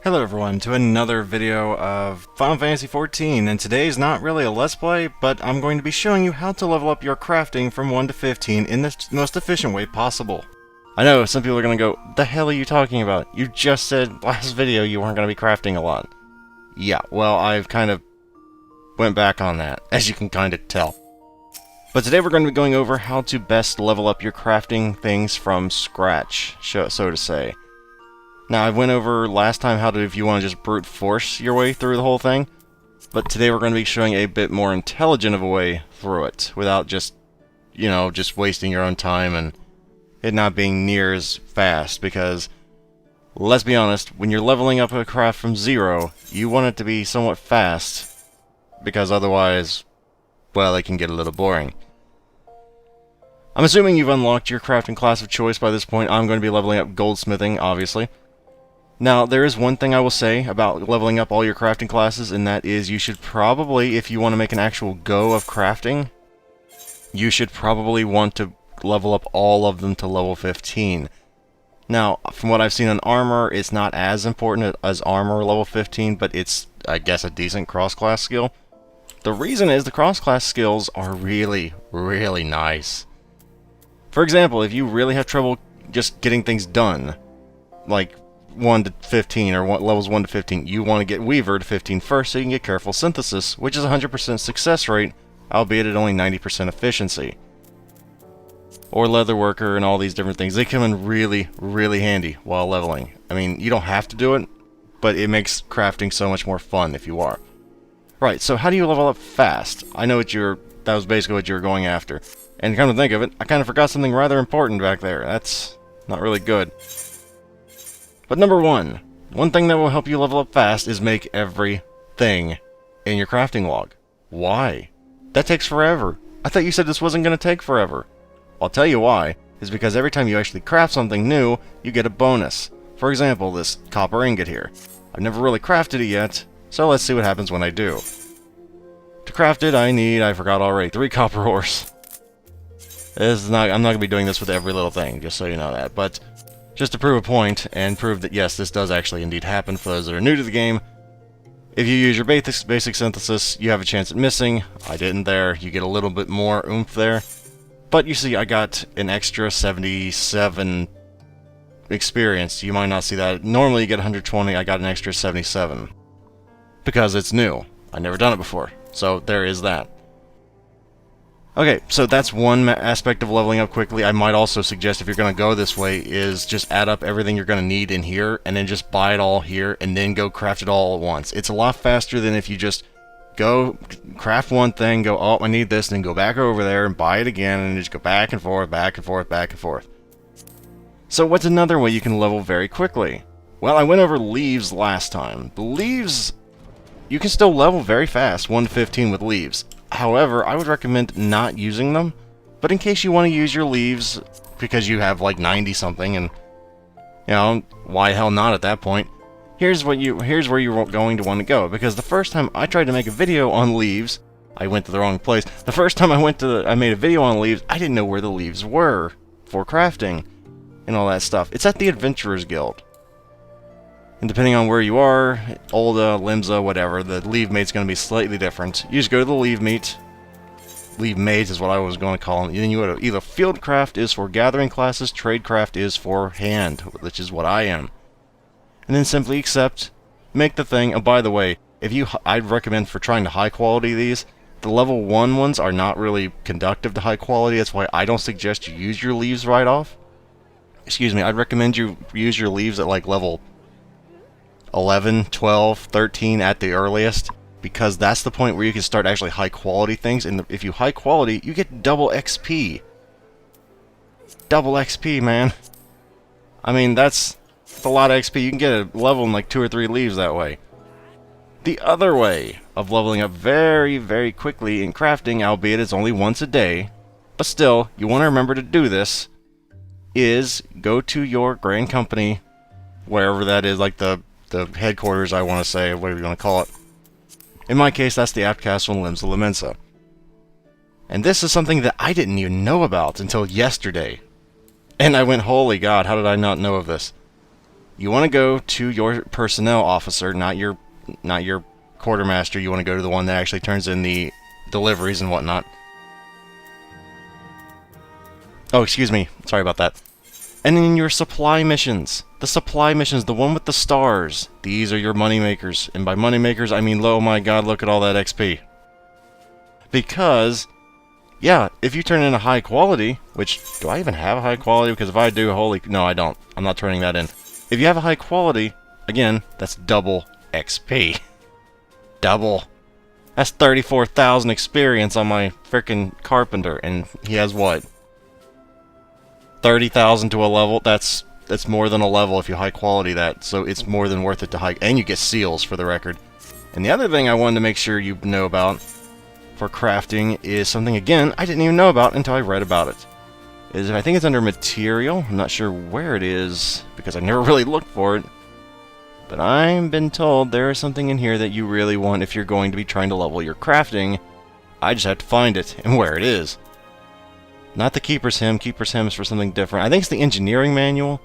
Hello everyone to another video of Final Fantasy XIV, and today's not really a Let's Play, but I'm going to be showing you how to level up your crafting from 1 to 15 in the most efficient way possible. I know, some people are going to go, the hell are you talking about? You just said last video you weren't going to be crafting a lot. Yeah, well, I've kind of went back on that, as you can kind of tell. But today we're going to be going over how to best level up your crafting things from scratch, so to say. Now, I went over last time how to, if you want to just brute force your way through the whole thing, but today we're going to be showing a bit more intelligent of a way through it, without just, just wasting your own time and it not being near as fast, because, let's be honest, when you're leveling up a craft from 0, you want it to be somewhat fast, because otherwise, well, it can get a little boring. I'm assuming you've unlocked your crafting class of choice by this point. I'm going to be leveling up goldsmithing, obviously. Now, there is one thing I will say about leveling up all your crafting classes, and that is you should probably, if you want to make an actual go of crafting, you should probably want to level up all of them to level 15. Now, from what I've seen on armor, it's not as important as armor level 15, but it's, I guess, a decent cross-class skill. The reason is the cross-class skills are really, really nice. For example, if you really have trouble just getting things done, like 1 to 15 or levels 1 to 15, you want to get Weaver to 15 first so you can get Careful Synthesis, which is a 100% success rate, albeit at only 90% efficiency. Or Leatherworker and all these different things. They come in really, really handy while leveling. I mean, you don't have to do it, but it makes crafting so much more fun if you are. Right, so how do you level up fast? I know that was basically what you were going after. And come to think of it, I kind of forgot something rather important back there. That's not really good. But number one thing that will help you level up fast is make everything in your crafting log. Why? That takes forever. I thought you said this wasn't going to take forever. I'll tell you why. Is because every time you actually craft something new, you get a bonus. For example, this copper ingot here. I've never really crafted it yet, so let's see what happens when I do. To craft it, I forgot already, 3 copper ores. I'm not going to be doing this with every little thing, just so you know that, but just to prove a point, and prove that yes, this does actually indeed happen for those that are new to the game, if you use your basic synthesis, you have a chance at missing. I didn't there. You get a little bit more oomph there. But you see, I got an extra 77 experience. You might not see that. Normally you get 120, I got an extra 77. Because it's new. I've never done it before. So there is that. Okay, so that's one aspect of leveling up quickly. I might also suggest, if you're going to go this way, is just add up everything you're going to need in here, and then just buy it all here, and then go craft it all at once. It's a lot faster than if you just go craft one thing, go, oh, I need this, and then go back over there and buy it again, and just go back and forth, back and forth, back and forth. So what's another way you can level very quickly? Well, I went over leaves last time. The leaves, you can still level very fast, 1 to 15 with leaves. However, I would recommend not using them, but in case you want to use your leaves, because you have like 90 something, and, why the hell not at that point, here's where you're going to want to go, because the first time I tried to make a video on leaves, I went to the wrong place. The first time I made a video on leaves, I didn't know where the leaves were for crafting, and all that stuff. It's at the Adventurers Guild. And depending on where you are, Olda, Limsa, whatever, the leave mate's going to be slightly different. You just go to the leave mate. Leave mate is what I was going to call them. Then you go to either fieldcraft is for gathering classes, tradecraft is for hand, which is what I am. And then simply accept, make the thing. And by the way, I'd recommend for trying to high quality these, the level 1 ones are not really conductive to high quality. That's why I don't suggest you use your leaves right off. Excuse me, I'd recommend you use your leaves at like level 11, 12, 13 at the earliest, because that's the point where you can start actually high quality things, and if you high quality, you get double XP. Double XP, man. I mean, that's a lot of XP. You can get a level in like 2 or 3 leaves that way. The other way of leveling up very, very quickly in crafting, albeit it's only once a day, but still, you want to remember to do this, is go to your Grand Company, wherever that is, like the headquarters, I want to say, whatever you want to call it. In my case, that's the Apt Castle in Limsa. And this is something that I didn't even know about until yesterday. And I went, holy God, how did I not know of this? you want to go to your personnel officer, not your quartermaster. You want to go to the one that actually turns in the deliveries and whatnot. Oh, excuse me. Sorry about that. And then your supply missions. The supply missions, the one with the stars. These are your money makers. And by money makers, I mean, oh my god, look at all that XP. Because, yeah, if you turn in a high quality, which, do I even have a high quality? Because if I do, holy... No, I don't. I'm not turning that in. If you have a high quality, again, that's double XP. Double. That's 34,000 experience on my frickin' carpenter, and he has what? 30,000 to a level. That's more than a level if you high quality that, so it's more than worth it to high. And you get seals, for the record. And the other thing I wanted to make sure you know about for crafting is something, again, I didn't even know about until I read about it. I think it's under material. I'm not sure where it is because I never really looked for it. But I've been told there is something in here that you really want if you're going to be trying to level your crafting. I just have to find it and where it is. Not the Keeper's Hymn. Keeper's Hymn is for something different. I think it's the engineering manual.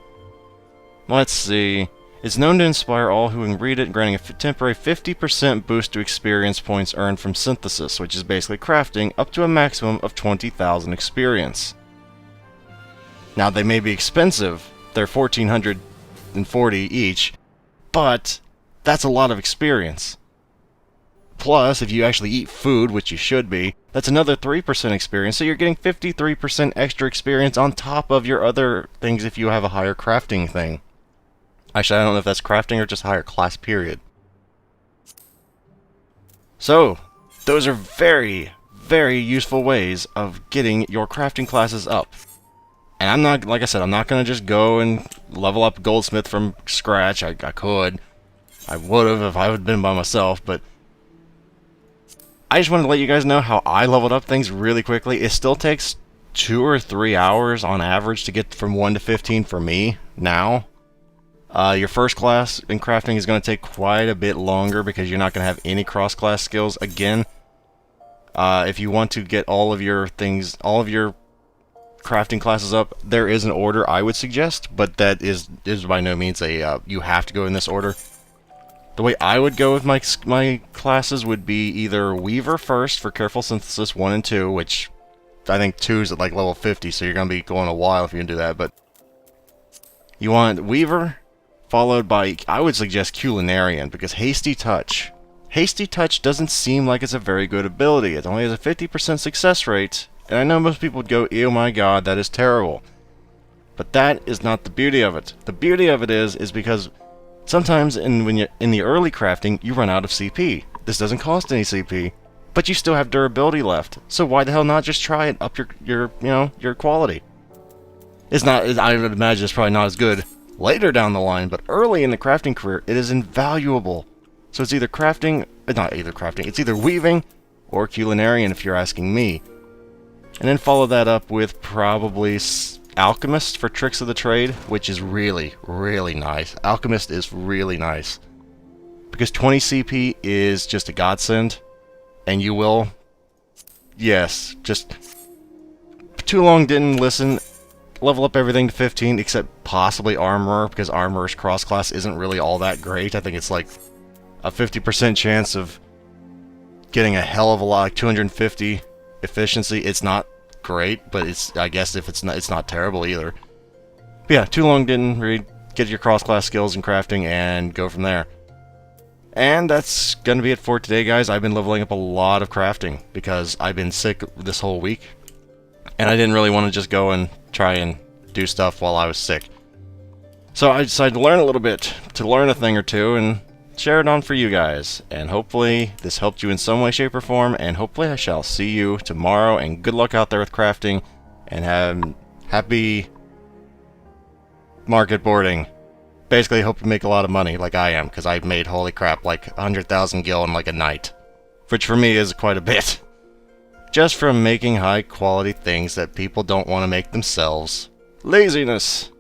Let's see. It's known to inspire all who can read it, granting a temporary 50% boost to experience points earned from synthesis, which is basically crafting, up to a maximum of 20,000 experience. Now, they may be expensive. They're 1,440 each, but that's a lot of experience. Plus, if you actually eat food, which you should be, that's another 3% experience, so you're getting 53% extra experience on top of your other things if you have a higher crafting thing. Actually, I don't know if that's crafting or just higher class, period. So, those are very, very useful ways of getting your crafting classes up. And I'm not, like I said, I'm not going to just go and level up Goldsmith from scratch. I could. I would have if I had been by myself, but I just wanted to let you guys know how I leveled up things really quickly. It still takes 2 or 3 hours on average to get from 1 to 15 for me now. Your first class in crafting is going to take quite a bit longer because you're not going to have any cross-class skills. Again, if you want to get all of your things, all of your crafting classes up, there is an order I would suggest, but that is by no means a you have to go in this order. The way I would go with my classes would be either Weaver first for Careful Synthesis 1 and 2, which I think 2 is at like level 50, so you're going to be going a while if you can do that, but you want Weaver, followed by, I would suggest Culinarian, because Hasty Touch. Hasty Touch doesn't seem like it's a very good ability. It only has a 50% success rate, and I know most people would go, ew my god, that is terrible. But that is not the beauty of it. The beauty of it is because sometimes when you're in the early crafting, you run out of CP. This doesn't cost any CP, but you still have durability left. So why the hell not just try it up your quality? It's not, I would imagine it's probably not as good later down the line, but early in the crafting career, it is invaluable. So it's either crafting, not either crafting, it's either weaving or culinarian if you're asking me. And then follow that up with probably Alchemist for Tricks of the Trade, which is really, really nice. Alchemist is really nice. Because 20 CP is just a godsend, and you will, yes, just too long didn't listen, level up everything to 15 except possibly Armorer, because Armorer's cross-class isn't really all that great. I think it's like a 50% chance of getting a hell of a lot, like 250 efficiency. It's not great, but it's, I guess if it's not terrible either. But yeah, too long didn't read. Get your cross-class skills in crafting and go from there. And that's gonna be it for today, guys. I've been leveling up a lot of crafting because I've been sick this whole week, and I didn't really want to just go and try and do stuff while I was sick. So I decided to learn a little bit, to learn a thing or two, and share it on for you guys. And hopefully this helped you in some way, shape, or form, and hopefully I shall see you tomorrow, and good luck out there with crafting, and have happy market boarding. Basically, hope you make a lot of money, like I am, because I made, holy crap, like 100,000 gil in like a night. Which for me is quite a bit. Just from making high-quality things that people don't want to make themselves. Laziness!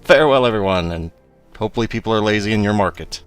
Farewell, everyone, and hopefully people are lazy in your market.